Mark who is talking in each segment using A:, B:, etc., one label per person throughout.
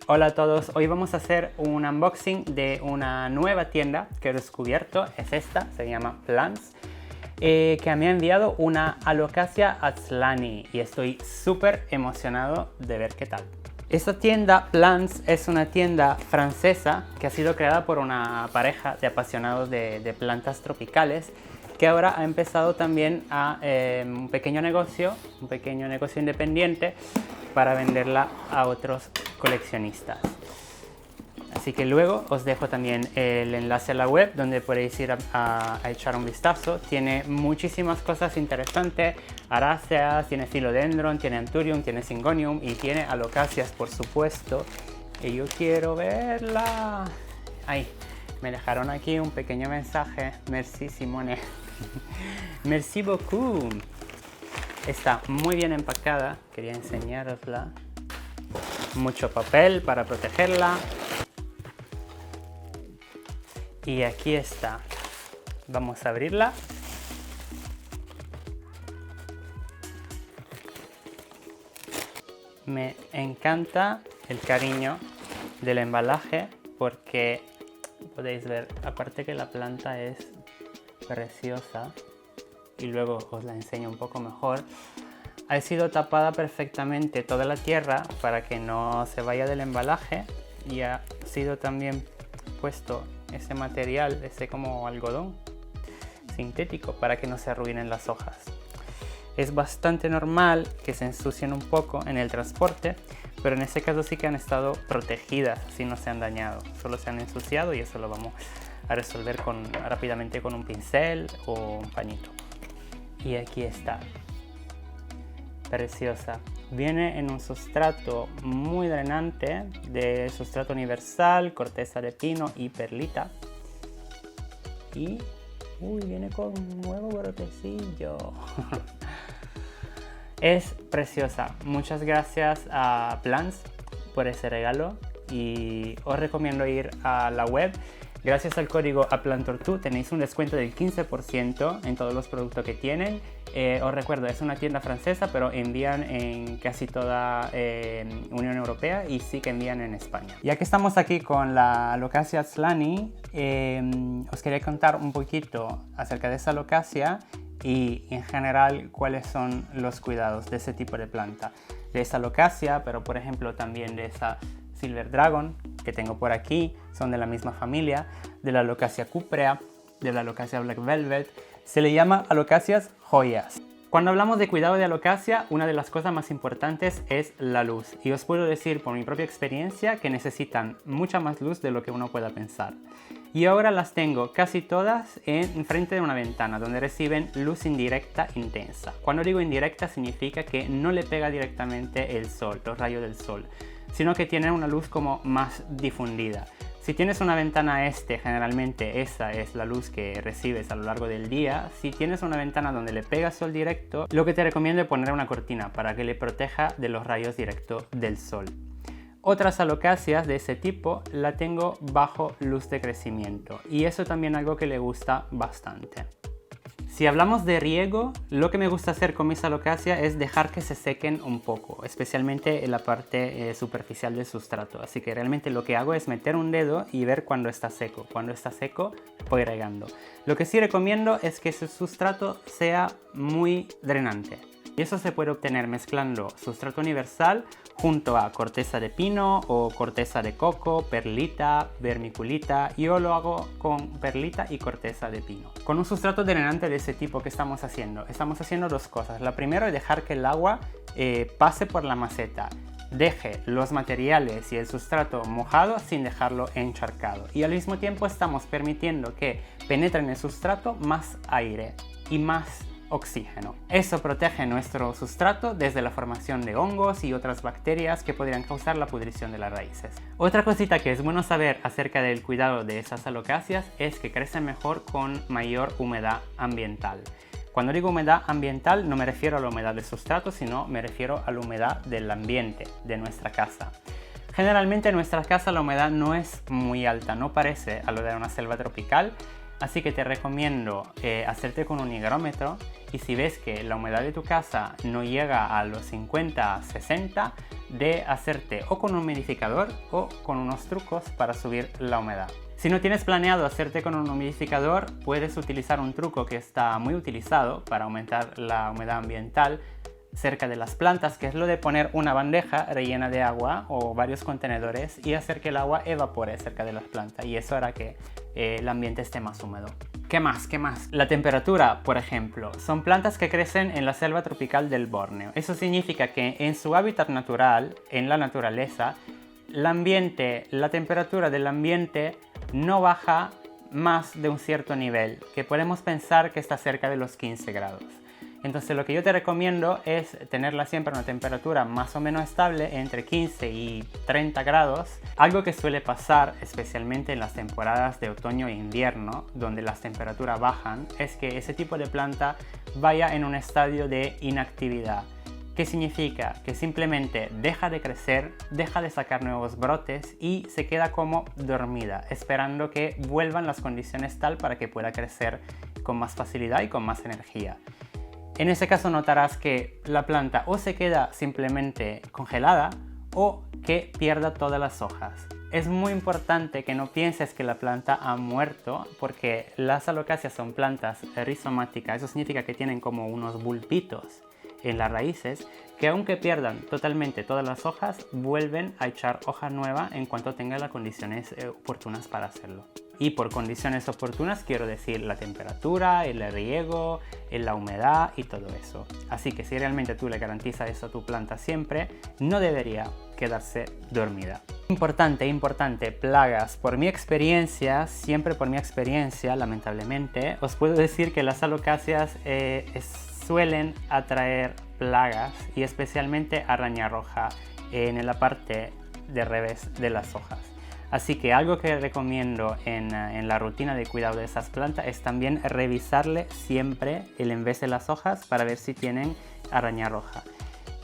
A: Hola a todos, hoy vamos a hacer un unboxing de una nueva tienda que he descubierto, es esta, se llama Plants, que me ha enviado una Alocasia Aztlani y estoy súper emocionado de ver qué tal. Esta tienda Plants es una tienda francesa que ha sido creada por una pareja de apasionados de plantas tropicales que ahora ha empezado también a un pequeño negocio independiente para venderla a otros coleccionistas. Así que luego os dejo también el enlace a la web donde podéis ir a echar un vistazo. Tiene muchísimas cosas interesantes, aráceas, tiene philodendron, tiene anthurium, tiene syngonium y tiene alocasias, por supuesto. Y yo quiero verla. Ay, me dejaron aquí un pequeño mensaje. Merci Simone. Merci beaucoup. Está muy bien empacada, quería enseñarosla. Mucho papel para protegerla. Y aquí está. Vamos a abrirla. Me encanta el cariño del embalaje porque podéis ver, aparte que la planta es preciosa, y luego os la enseño un poco mejor, ha sido tapada perfectamente toda la tierra para que no se vaya del embalaje y ha sido también puesto ese material, ese como algodón sintético para que no se arruinen las hojas. Es bastante normal que se ensucien un poco en el transporte, pero en este caso sí que han estado protegidas, así no se han dañado, solo se han ensuciado y eso lo vamos a resolver rápidamente con un pincel o un pañito. Y aquí está, preciosa. Viene en un sustrato muy drenante, de sustrato universal, corteza de pino y perlita. Y viene con un nuevo brotecillo. Es preciosa. Muchas gracias a Plants por ese regalo y os recomiendo ir a la web. Gracias al código APLANTORTU tenéis un descuento del 15% en todos los productos que tienen. Os recuerdo, es una tienda francesa, pero envían en casi toda Unión Europea y sí que envían en España. Ya que estamos aquí con la Alocasia Aztlani, os quería contar un poquito acerca de esa alocasia y en general cuáles son los cuidados de ese tipo de planta. De esa alocasia, pero por ejemplo también de esa Silver Dragon que tengo por aquí, son de la misma familia, de la Alocasia cuprea, de la Alocasia Black Velvet. Se le llama alocasias joyas. Cuando hablamos de cuidado de alocasia, una de las cosas más importantes es la luz. Y os puedo decir por mi propia experiencia que necesitan mucha más luz de lo que uno pueda pensar. Y ahora las tengo casi todas enfrente de una ventana donde reciben luz indirecta intensa. Cuando digo indirecta significa que no le pega directamente el sol, los rayos del sol, sino que tienen una luz como más difundida. Si tienes una ventana este, generalmente esa es la luz que recibes a lo largo del día. Si tienes una ventana donde le pega sol directo, lo que te recomiendo es poner una cortina para que le proteja de los rayos directos del sol. Otras alocasias de ese tipo la tengo bajo luz de crecimiento y eso también es algo que le gusta bastante. Si hablamos de riego, lo que me gusta hacer con mis alocasias es dejar que se sequen un poco, especialmente en la parte superficial del sustrato. Así que realmente lo que hago es meter un dedo y ver cuando está seco. Cuando está seco, voy regando. Lo que sí recomiendo es que ese sustrato sea muy drenante. Y eso se puede obtener mezclando sustrato universal junto a corteza de pino o corteza de coco, perlita, vermiculita. Yo lo hago con perlita y corteza de pino. Con un sustrato drenante de ese tipo, ¿qué estamos haciendo? Estamos haciendo dos cosas. La primera es dejar que el agua pase por la maceta. Deje los materiales y el sustrato mojado sin dejarlo encharcado. Y al mismo tiempo estamos permitiendo que penetre en el sustrato más aire y más oxígeno. Eso protege nuestro sustrato desde la formación de hongos y otras bacterias que podrían causar la pudrición de las raíces. Otra cosita que es bueno saber acerca del cuidado de esas alocasias es que crecen mejor con mayor humedad ambiental. Cuando digo humedad ambiental no me refiero a la humedad del sustrato, sino me refiero a la humedad del ambiente, de nuestra casa. Generalmente en nuestra casa la humedad no es muy alta, no parece a lo de una selva tropical, así que te recomiendo hacerte con un higrómetro y si ves que la humedad de tu casa no llega a los 50-60, de hacer té o con un humidificador o con unos trucos para subir la humedad. Si no tienes planeado hacerte con un humidificador, puedes utilizar un truco que está muy utilizado para aumentar la humedad ambiental cerca de las plantas, que es lo de poner una bandeja rellena de agua o varios contenedores y hacer que el agua evapore cerca de las plantas, y eso hará que el ambiente esté más húmedo. ¿Qué más? ¿Qué más? La temperatura, por ejemplo. Son plantas que crecen en la selva tropical del Borneo. Eso significa que en su hábitat natural, en la naturaleza, la temperatura del ambiente no baja más de un cierto nivel, que podemos pensar que está cerca de los 15 grados. Entonces lo que yo te recomiendo es tenerla siempre a una temperatura más o menos estable entre 15 y 30 grados. Algo que suele pasar especialmente en las temporadas de otoño e invierno, donde las temperaturas bajan, es que ese tipo de planta vaya en un estadio de inactividad. ¿Qué significa? Que simplemente deja de crecer, deja de sacar nuevos brotes y se queda como dormida, esperando que vuelvan las condiciones tal para que pueda crecer con más facilidad y con más energía. En ese caso notarás que la planta o se queda simplemente congelada o que pierda todas las hojas. Es muy importante que no pienses que la planta ha muerto, porque las alocáceas son plantas rizomáticas. Eso significa que tienen como unos bulbitos en las raíces que, aunque pierdan totalmente todas las hojas, vuelven a echar hoja nueva en cuanto tengan las condiciones oportunas para hacerlo. Y por condiciones oportunas quiero decir la temperatura, el riego, la humedad y todo eso. Así que si realmente tú le garantizas eso a tu planta siempre, no debería quedarse dormida. Importante, plagas. Por mi experiencia, siempre por mi experiencia, lamentablemente, os puedo decir que las alocáceas suelen atraer plagas y especialmente araña roja en la parte de revés de las hojas. Así que algo que recomiendo en la rutina de cuidado de esas plantas es también revisarle siempre el envés de las hojas para ver si tienen araña roja.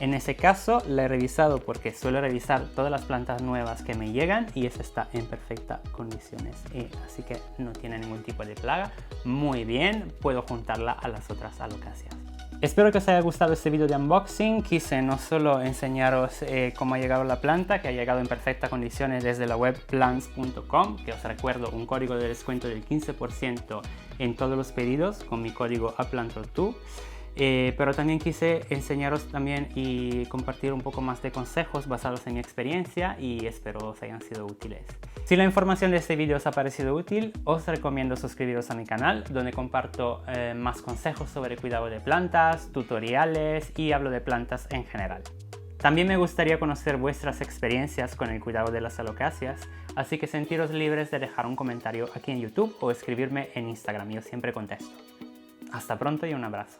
A: En ese caso la he revisado porque suelo revisar todas las plantas nuevas que me llegan y esa está en perfectas condiciones. Así que no tiene ningún tipo de plaga. Muy bien, puedo juntarla a las otras alocáceas. Espero que os haya gustado este vídeo de unboxing. Quise no solo enseñaros cómo ha llegado la planta, que ha llegado en perfectas condiciones desde la web plants.com, que os recuerdo un código de descuento del 15% en todos los pedidos con mi código aplantor2. Pero también quise enseñaros también y compartir un poco más de consejos basados en mi experiencia y espero os hayan sido útiles. Si la información de este vídeo os ha parecido útil, os recomiendo suscribiros a mi canal, donde comparto más consejos sobre cuidado de plantas, tutoriales y hablo de plantas en general. También me gustaría conocer vuestras experiencias con el cuidado de las alocáceas, así que sentiros libres de dejar un comentario aquí en YouTube o escribirme en Instagram, yo siempre contesto. Hasta pronto y un abrazo.